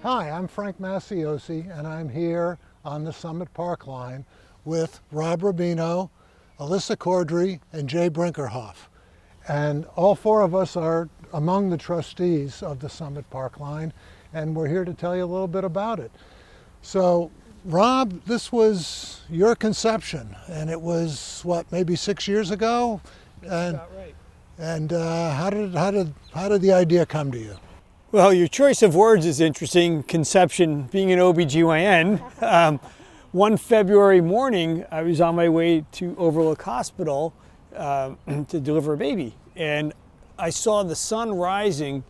Hi, I'm Frank Masiosi, and I'm here on the Summit Parkline with Rob Rubino, Alyssa Cordry, and Jay Brinkerhoff. And all four of us are among the trustees of the Summit Parkline, and we're here to tell you a little bit about it. So, Rob, this was your conception, and it was, what, maybe 6 years ago? That's about right. And how did the idea come to you? Well, your choice of words is interesting. Conception, being an OBGYN. One February morning, I was on my way to Overlook Hospital to deliver a baby. And I saw the sun rising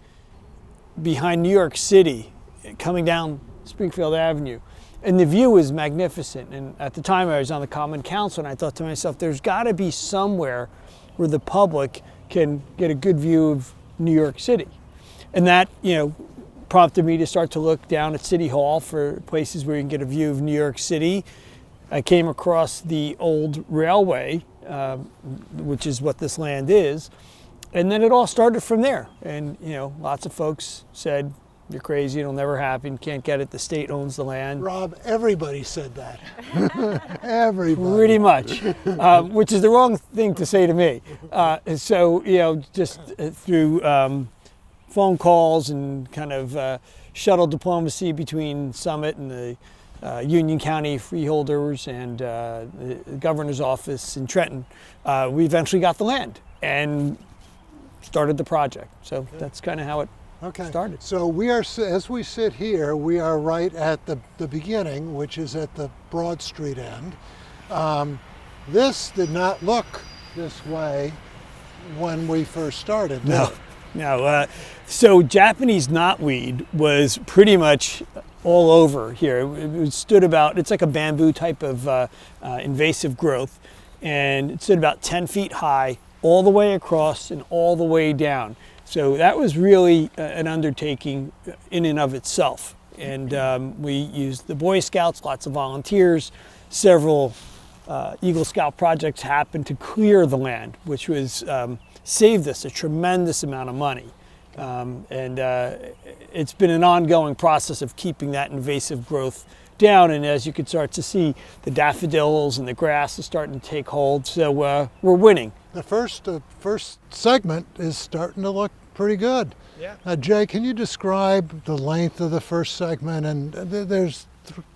behind New York City, coming down Springfield Avenue. And the view was magnificent. And at the time I was on the Common Council, and I thought to myself, there's gotta be somewhere where the public can get a good view of New York City. And that, prompted me to start to look down at City Hall for places where you can get a view of New York City. I came across the old railway, which is what this land is. And then it all started from there. And, lots of folks said, you're crazy, it'll never happen, can't get it, the state owns the land. Rob, everybody said that. Everybody. Pretty much, which is the wrong thing to say to me. So, just through phone calls and kind of shuttle diplomacy between Summit and the Union County Freeholders and the governor's office in Trenton, we eventually got the land and started the project. So that's kind of how it started. So we are, as we sit here, we are right at the beginning, which is at the Broad Street end. This did not look this way when we first started, did it? No. So Japanese knotweed was pretty much all over here. It stood about, it's like a bamboo type of invasive growth, and it stood about 10 feet high all the way across and all the way down. So that was really an undertaking in and of itself. And we used the Boy Scouts, lots of volunteers, several Eagle Scout projects happened to clear the land, which was saved us a tremendous amount of money. And it's been an ongoing process of keeping that invasive growth down. And as you can start to see, the daffodils and the grass is starting to take hold. So we're winning. The first segment is starting to look pretty good. Yeah. Jay, can you describe the length of the first segment? And there's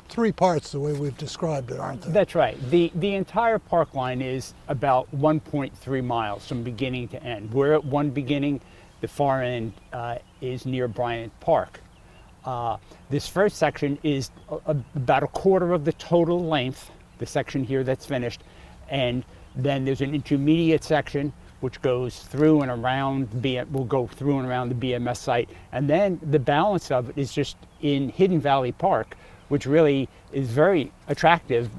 three parts the way we've described it, aren't there? That's right. The entire park line is about 1.3 miles from beginning to end. We're at one beginning. The far end is near Bryant Park. This first section is about a quarter of the total length, the section here that's finished. And then there's an intermediate section which goes through and around, will go through and around the BMS site. And then the balance of it is just in Hidden Valley Park, which really is very attractive,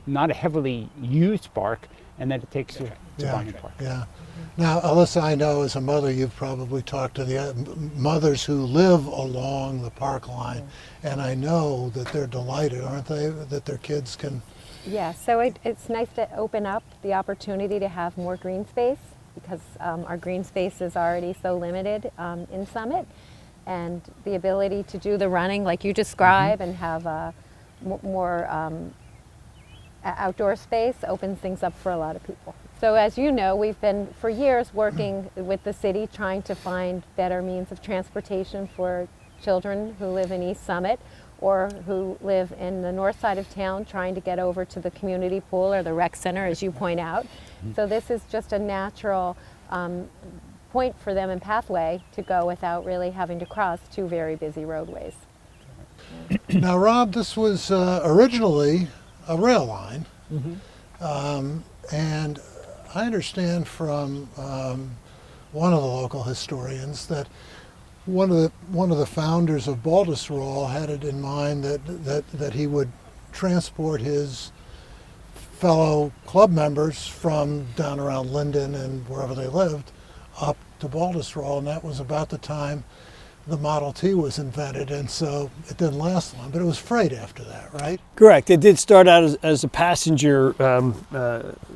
not a heavily used park, and then it takes you to Bryant Park. Yeah. Now, Alyssa, I know as a mother, you've probably talked to the mothers who live along the park line, and I know that they're delighted, aren't they, that their kids can... Yeah, so it's nice to open up the opportunity to have more green space, because our green space is already so limited in Summit, and the ability to do the running like you describe and have more outdoor space opens things up for a lot of people. So as you know, we've been for years working with the city trying to find better means of transportation for children who live in East Summit or who live in the north side of town trying to get over to the community pool or the rec center, as you point out. So this is just a natural point for them and pathway to go without really having to cross two very busy roadways. Now, Rob, this was originally a rail line, and I understand from one of the local historians that one of the founders of Baltusrol had it in mind that he would transport his fellow club members from down around Linden and wherever they lived up to Baltusrol, and that was about the time the Model T was invented, and so it didn't last long, but it was freight after that, right? Correct. It did start out as a passenger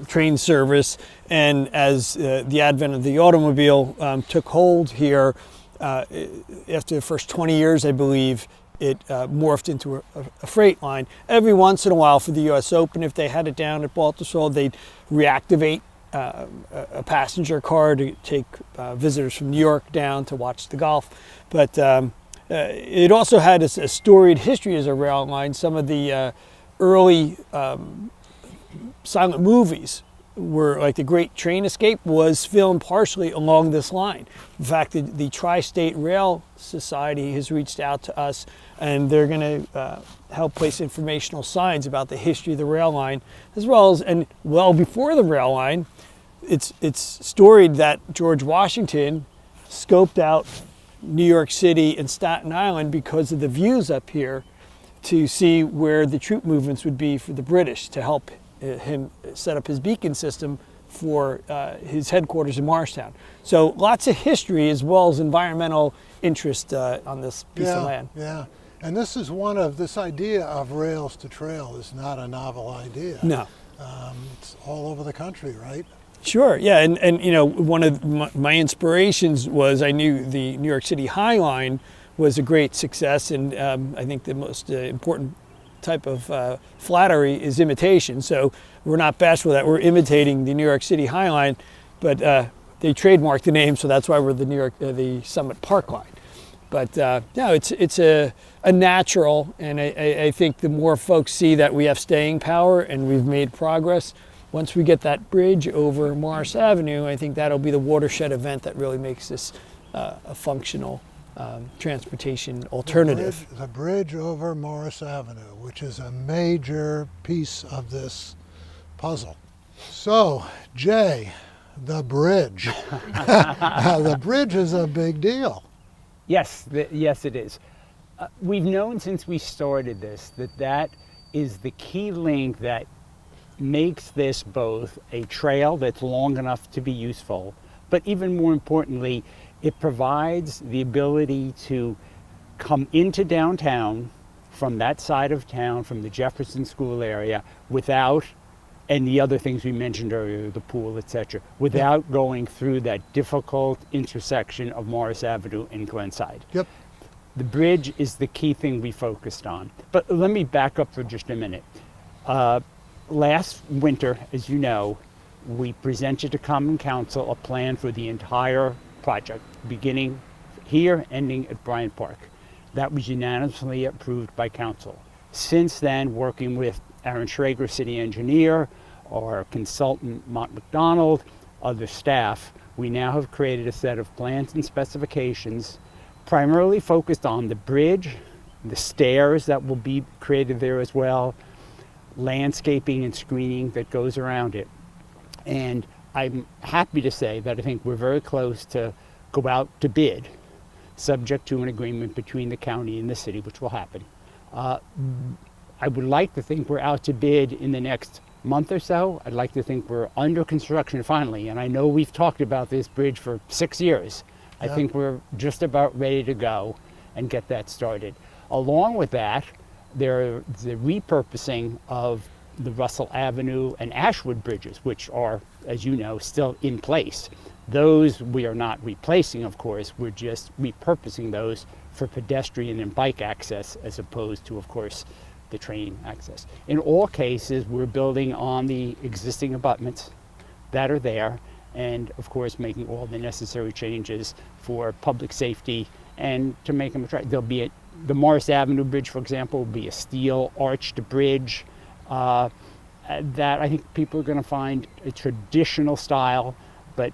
train service, and as the advent of the automobile took hold here, after the first 20 years, I believe, it morphed into a freight line. Every once in a while for the US Open, if they had it down at Baltusrol, they'd reactivate a passenger car to take visitors from New York down to watch the golf. But it also had a storied history as a rail line. Some of the early silent movies were, like The Great Train Escape, was filmed partially along this line. In fact, the Tri-State Rail Society has reached out to us, and they're going to help place informational signs about the history of the rail line, as well as, and well before the rail line, it's storied that George Washington scoped out New York City and Staten Island because of the views up here to see where the troop movements would be for the British, to help him set up his beacon system for his headquarters in Morristown. So lots of history as well as environmental interest on this piece of land. Yeah, and this idea of rails to trail is not a novel idea. No. It's all over the country, right? Sure, yeah, and you know, one of my inspirations was, I knew the New York City High Line was a great success, and I think the most important type of flattery is imitation. So we're not bashful that we're imitating the New York City High Line, but they trademarked the name, so that's why we're the Summit Parkline. But no, it's a natural, and I think the more folks see that we have staying power and we've made progress, once we get that bridge over Morris Avenue, I think that'll be the watershed event that really makes this a functional transportation alternative. The bridge over Morris Avenue, which is a major piece of this puzzle. So, Jay, the bridge. The bridge is a big deal. Yes, yes it is. We've known since we started this that is the key link that makes this both a trail that's long enough to be useful, but even more importantly, it provides the ability to come into downtown from that side of town, from the Jefferson School area, without, and the other things we mentioned earlier, the pool, etc., without going through that difficult intersection of Morris Avenue and Glenside. Yep. The bridge is the key thing we focused on. But let me back up for just a minute. Last winter, as you know, we presented to Common Council a plan for the entire project, beginning here, ending at Bryant Park. That was unanimously approved by Council. Since then, working with Aaron Schrager, city engineer, our consultant, Mont McDonald, other staff, we now have created a set of plans and specifications primarily focused on the bridge, the stairs that will be created there as well, landscaping and screening that goes around it. And I'm happy to say that I think we're very close to go out to bid, subject to an agreement between the county and the city, which will happen. I would like to think we're out to bid in the next month or so. I'd like to think we're under construction finally, and I know we've talked about this bridge for 6 years. I think we're just about ready to go and get that started. Along with that, there's the repurposing of the Russell Avenue and Ashwood bridges, which are, as you know, still in place. Those we are not replacing, of course, we're just repurposing those for pedestrian and bike access as opposed to, of course, the train access. In all cases, we're building on the existing abutments that are there and, of course, making all the necessary changes for public safety and to make them attractive. There'll be the Morris Avenue Bridge, for example, will be a steel arched bridge that I think people are going to find a traditional style, but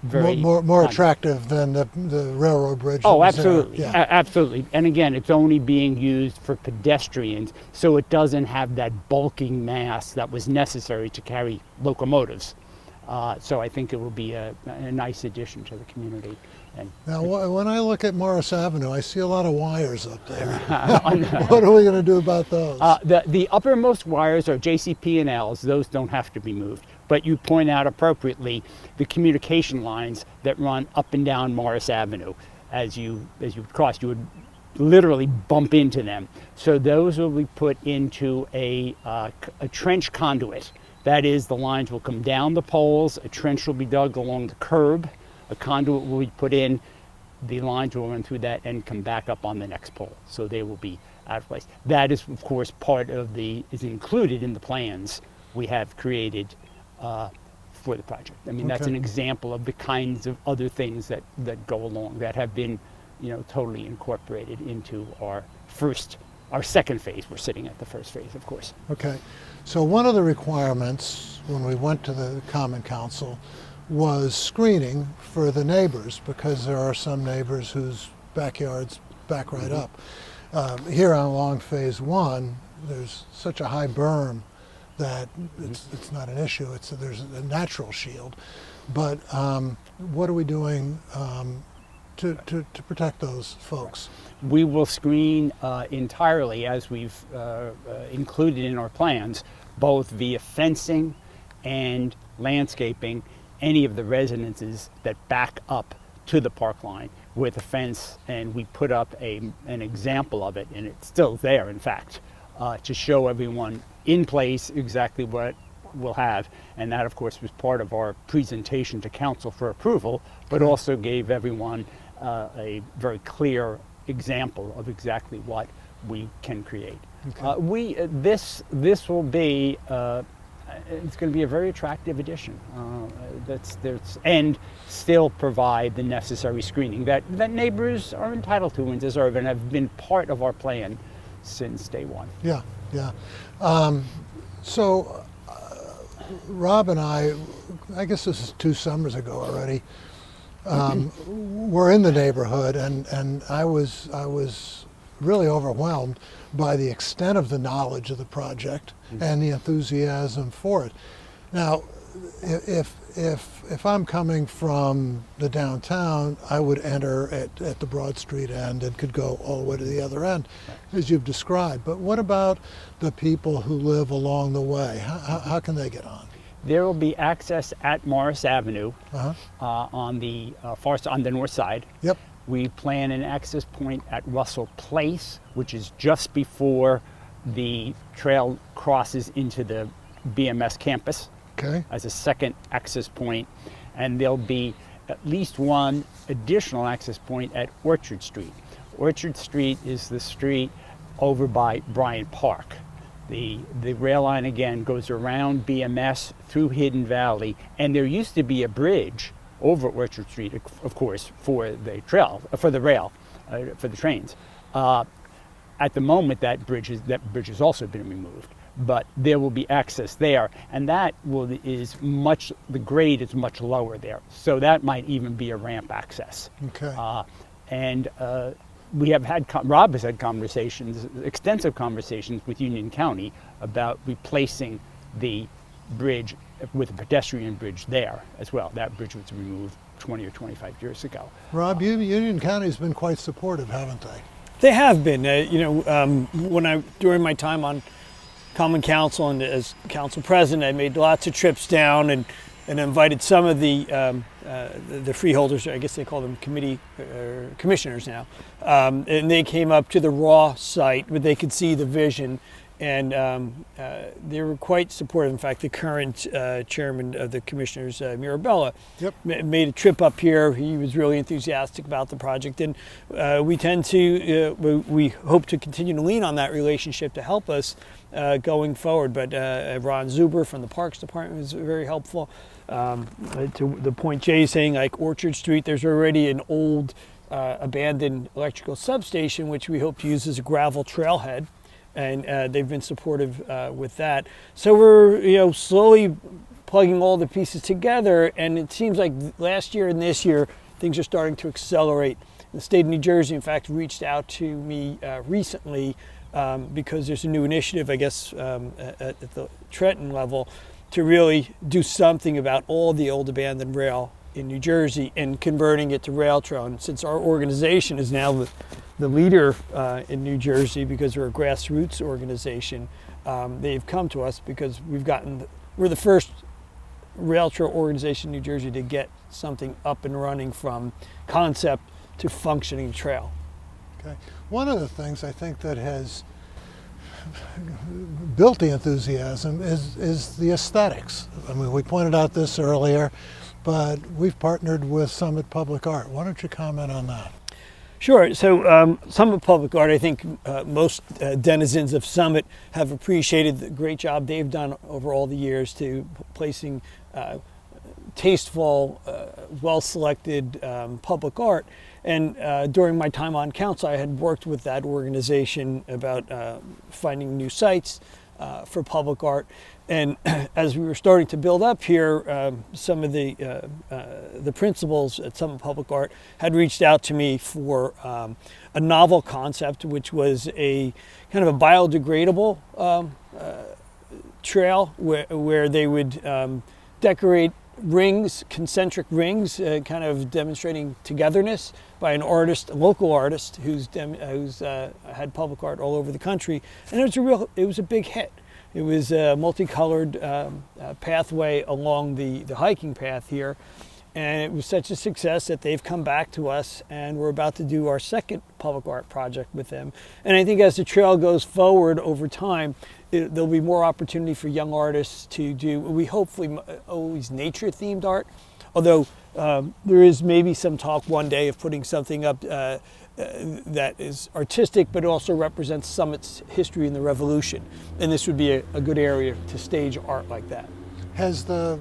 very more attractive than the railroad bridge. Oh, absolutely, yeah. Absolutely. And again, it's only being used for pedestrians, so it doesn't have that bulking mass that was necessary to carry locomotives. So I think it will be a nice addition to the community. And now, when I look at Morris Avenue, I see a lot of wires up there. What are we going to do about those? The uppermost wires are JCP&Ls. Those don't have to be moved. But you point out appropriately the communication lines that run up and down Morris Avenue. As you cross, you would literally bump into them. So those will be put into a trench conduit. That is, the lines will come down the poles, a trench will be dug along the curb, a conduit will be put in the lines will run through that and come back up on the next pole. So they will be out of place. That is, of course, is included in the plans we have created for the project. I mean, that's Okay. an example of the kinds of other things that go along that have been, totally incorporated into our second phase. We're sitting at the first phase, of course. Okay. So one of the requirements when we went to the Common Council was screening for the neighbors, because there are some neighbors whose backyards back right up. Here on along phase one, there's such a high berm that it's not an issue. There's a natural shield. But what are we doing to protect those folks? We will screen entirely, as we've included in our plans, both via fencing and landscaping, any of the residences that back up to the park line with a fence, and we put up an example of it, and it's still there, in fact, to show everyone in place exactly what we'll have. And that, of course, was part of our presentation to council for approval, but also gave everyone a very clear example of exactly what we can create. Okay. This will be it's going to be a very attractive addition. And still provide the necessary screening that neighbors are entitled to and deserve, and have been part of our plan since day one. Yeah, yeah. So Rob and I guess this is 2 summers ago already, were in the neighborhood, and I was really overwhelmed by the extent of the knowledge of the project and the enthusiasm for it. Now, if I'm coming from the downtown, I would enter at the Broad Street end and could go all the way to the other end, as you've described. But what about the people who live along the way? How can they get on? There will be access at Morris Avenue Uh-huh. on the on the north side. Yep. We plan an access point at Russell Place, which is just before the trail crosses into the BMS campus, Okay. as a second access point. And there'll be at least one additional access point at Orchard Street. Orchard Street is the street over by Bryant Park. The rail line, again, goes around BMS through Hidden Valley, and there used to be a bridge over Orchard Street, of course, for the rail, for the trains. At the moment, that bridge has also been removed, but there will be access there, and the grade is much lower there, so that might even be a ramp access. Okay. We have Rob has had extensive conversations with Union County about replacing the bridge with a pedestrian bridge there as well. That bridge was removed 20 or 25 years ago. Rob, Union County's been quite supportive, haven't they? They have been. During my time on Common Council and as council president, I made lots of trips down and invited some of the freeholders, I guess they call them commissioners now, and they came up to the raw site where they could see the vision, and they were quite supportive. In fact, the current chairman of the commissioners, Mirabella, Yep. made a trip up here. He was really enthusiastic about the project, and we hope to continue to lean on that relationship to help us going forward. But Ron Zuber from the Parks Department was very helpful. To the point Jay's saying, like Orchard Street, there's already an old abandoned electrical substation, which we hope to use as a gravel trailhead, and they've been supportive with that. So we're slowly plugging all the pieces together, and it seems like last year and this year things are starting to accelerate. The state of New Jersey, in fact, reached out to me recently because there's a new initiative, I guess, at the Trenton level, to really do something about all the old abandoned rail in New Jersey and converting it to rail trail. And since our organization is now the leader in New Jersey, because we're a grassroots organization, they've come to us because we're the first rail trail organization in New Jersey to get something up and running from concept to functioning trail. Okay. One of the things I think that has built the enthusiasm is the aesthetics. I mean, we pointed out this earlier, but we've partnered with Summit Public Art. Why don't you comment on that? Sure. So Summit Public Art, I think most denizens of Summit have appreciated the great job they've done over all the years to placing tasteful, well-selected public art. And during my time on council, I had worked with that organization about finding new sites for public art. And as we were starting to build up here, some of the principals at Summit Public Art had reached out to me for a novel concept, which was a kind of a biodegradable trail where they would decorate rings, concentric rings, kind of demonstrating togetherness by an artist, a local artist who's had public art all over the country, and it was a big hit. It was a multicolored pathway along the hiking path here, and it was such a success that they've come back to us, and we're about to do our second public art project with them. And I think as the trail goes forward over time, there'll be more opportunity for young artists to do, we hopefully always nature-themed art, although there is maybe some talk one day of putting something up that is artistic, but also represents Summit's history in the Revolution. And this would be a good area to stage art like that. Has the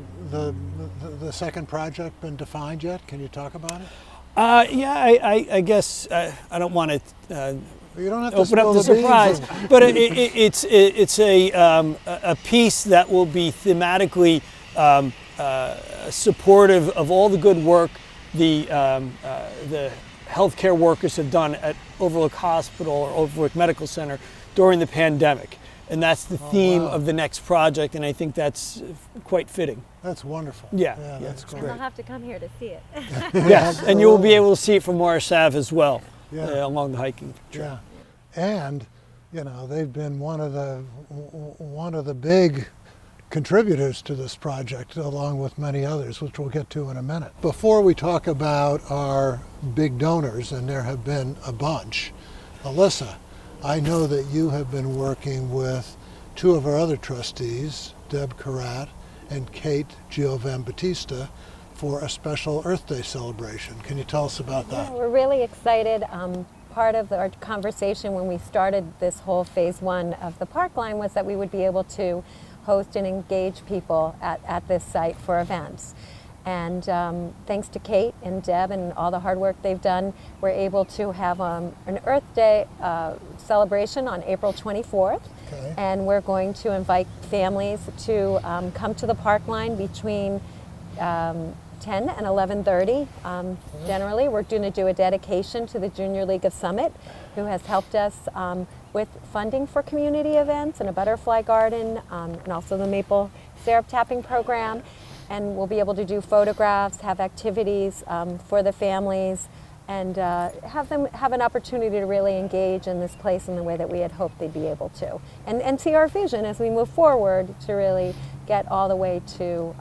second project been defined yet? Can you talk about it? Yeah, I guess I don't want to You don't have to open up spill the surprise, beans. but it's a piece that will be thematically supportive of all the good work the healthcare workers have done at Overlook Hospital or Overlook Medical Center during the pandemic. And that's the theme of the next project, and I think that's quite fitting. That's wonderful. Yeah, That's And great. they'll have to come here to see it. Yes, and you will be able to see it from Morris Ave as well, Yeah. along the hiking trail. Yeah, and they've been one of the big contributors to this project, along with many others, which we'll get to in a minute. Before we talk about our big donors, and there have been a bunch, Alyssa, I know that you have been working with two of our other trustees, Deb Karat and Kate Giovanbattista, for a special Earth Day celebration. Can you tell us about that? Yeah, we're really excited. Part of our conversation when we started this whole phase one of the Parkline was that we would be able to host and engage people at this site for events. And thanks to Kate and Deb and all the hard work they've done, we're able to have an Earth Day celebration on April 24th. Okay. And we're going to invite families to come to the Parkline between 10 and 11:30. Generally, we're going to do a dedication to the Junior League of Summit, who has helped us with funding for community events and a butterfly garden, and also the maple syrup tapping program. And we'll be able to do photographs, have activities for the families, and have them have an opportunity to really engage in this place in the way that we had hoped they'd be able to. And see our vision as we move forward to really get all the way to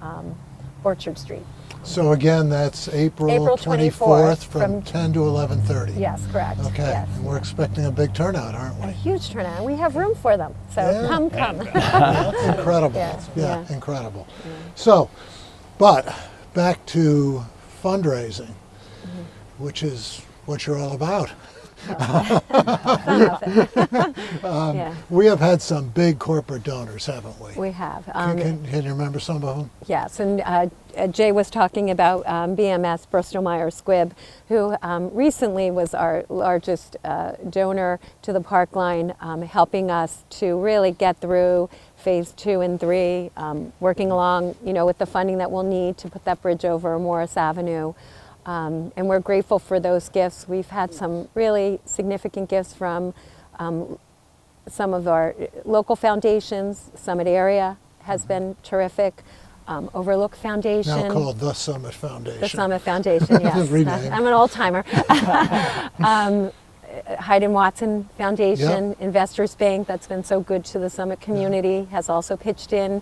Orchard Street. So again, that's April 24th from 10 to 11:30. Yes, correct. Okay, Yes. and we're expecting a big turnout, aren't A we? huge turnout. We have room for them, so Yeah. come. That's incredible. Yeah. Incredible. So, but back to fundraising, which is what you're all about. Yeah, We have had some big corporate donors, haven't we? we have. Can you remember some of them? Yes, and Jay was talking about BMS, Bristol Myers Squibb, who recently was our largest donor to the Parkline, helping us to really get through phase 2 and 3, working along, with the funding that we'll need to put that bridge over Morris Avenue. And we're grateful for those gifts. We've had some really significant gifts from some of our local foundations. Summit Area has been terrific. Overlook Foundation. Now called the Summit Foundation. The Summit Foundation, yes. Rename. I'm an old timer. Hyde & Watson Foundation, Yep. Investors Bank, that's been so good to the Summit community, has also pitched in.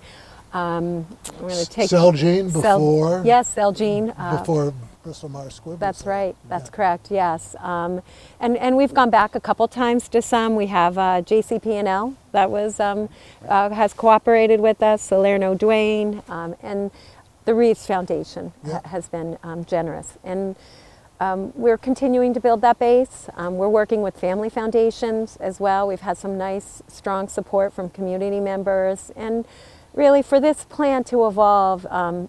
We're going to take Celgene before. Yes, Celgene. Before Bristol Myers Squibb. That's right. That's correct. Yes, and we've gone back a couple times to some. We have JCP&L that was has cooperated with us. Salerno Duane, and the Reeves Foundation Yeah. has been generous. And we're continuing to build that base. We're working with family foundations as well. We've had some nice, strong support from community members. And really, for this plan to evolve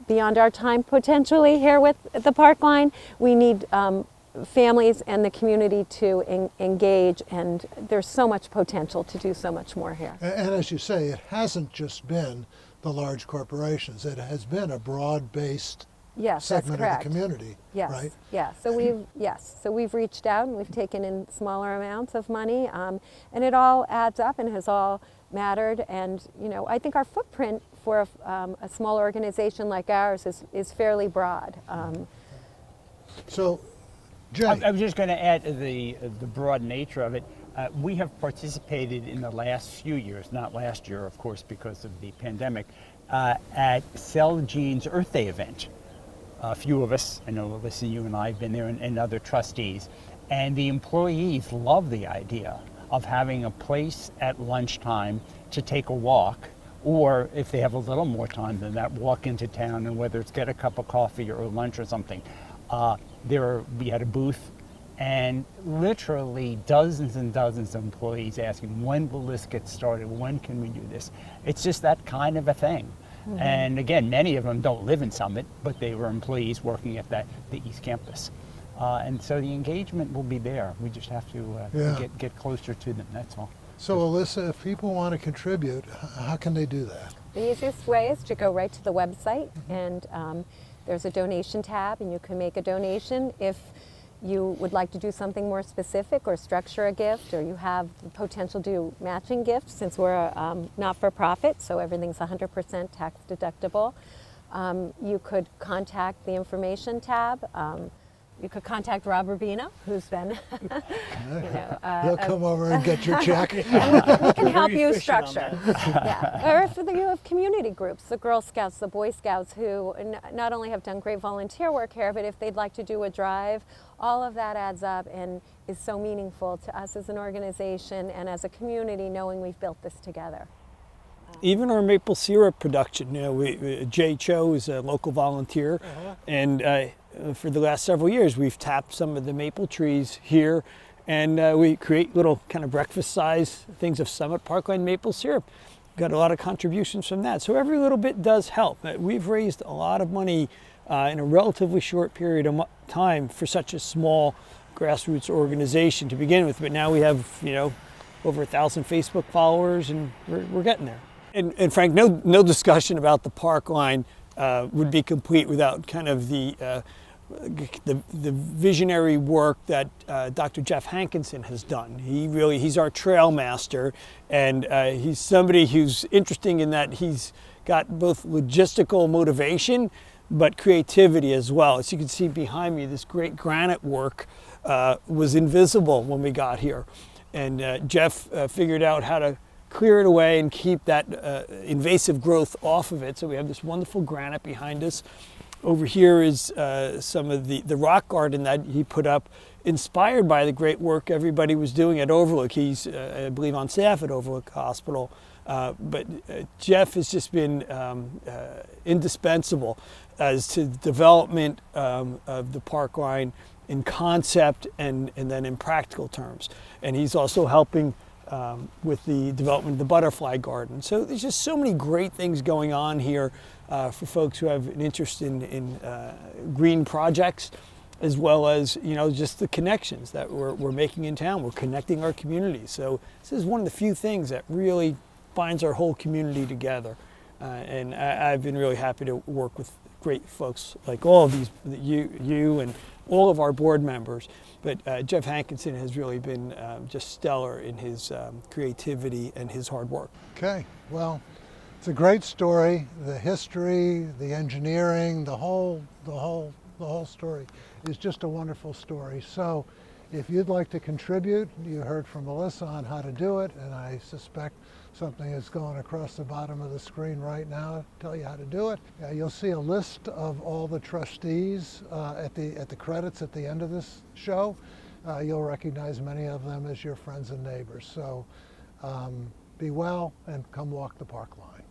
beyond our time potentially here with the Parkline, we need families and the community to engage, and there's so much potential to do so much more here. And as you say, it hasn't just been the large corporations. It has been a broad-based Yes, that's segment of correct. the community, Yes, right? yeah. So we've reached out and we've taken in smaller amounts of money, and it all adds up and has all mattered. And I think our footprint for a small organization like ours is fairly broad. So, Jay, I was just going to add the broad nature of it. We have participated in the last few years, not last year, of course, because of the pandemic, at Celgene's Earth Day event. A few of us, I know Alyssa, you and I have been there, and other trustees. And the employees love the idea of having a place at lunchtime to take a walk, or if they have a little more time than that, walk into town, and whether it's get a cup of coffee or lunch or something. We had a booth, and literally dozens and dozens of employees asking, when will this get started? When can we do this? It's just that kind of a thing. Mm-hmm. And again, many of them don't live in Summit, but they were employees working at the East Campus. And so the engagement will be there. We just have to get closer to them, that's all. So Alyssa, if people want to contribute, how can they do that? The easiest way is to go right to the website, and there's a donation tab, and you can make a donation. If you would like to do something more specific or structure a gift, or you have the potential to do matching gifts, since we're a not-for-profit, so everything's 100% tax deductible, you could contact the information tab. You could contact Rob Rubino, who's been, He'll come over and get your check. we can help you structure. Yeah. Or if you have community groups, the Girl Scouts, the Boy Scouts, who not only have done great volunteer work here, but if they'd like to do a drive, all of that adds up and is so meaningful to us as an organization and as a community, knowing we've built this together. Even our maple syrup production, Jay Cho is a local volunteer, and for the last several years we've tapped some of the maple trees here, and we create little kind of breakfast size things of Summit Parkline maple syrup. Got a lot of contributions from that, so every little bit does help. We've raised a lot of money in a relatively short period of time for such a small grassroots organization to begin with, but now we have over 1,000 Facebook followers, and we're getting there. And Frank, no discussion about the Parkline would be complete without kind of the visionary work that Dr. Jeff Hankinson has done. He's our trail master, and he's somebody who's interesting in that he's got both logistical motivation but creativity as well. As you can see behind me, this great granite work was invisible when we got here, and Jeff figured out how to clear it away and keep that invasive growth off of it. So we have this wonderful granite behind us. Over here is some of the rock garden that he put up, inspired by the great work everybody was doing at Overlook. He's, I believe, on staff at Overlook Hospital. But Jeff has just been indispensable as to the development of the Parkline in concept and then in practical terms. And he's also helping with the development of the butterfly garden. So there's just so many great things going on here for folks who have an interest in green projects, as well as just the connections that we're making in town. We're connecting our community. So this is one of the few things that really binds our whole community together. And I've been really happy to work with great folks like all of these, you and all of our board members. But Jeff Hankinson has really been just stellar in his creativity and his hard work. Okay, well, it's a great story. The history, the engineering, the whole story is just a wonderful story. So if you'd like to contribute, you heard from Melissa on how to do it, and I suspect something is going across the bottom of the screen right now to tell you how to do it. You'll see a list of all the trustees at the credits at the end of this show. You'll recognize many of them as your friends and neighbors. So be well and come walk the Parkline.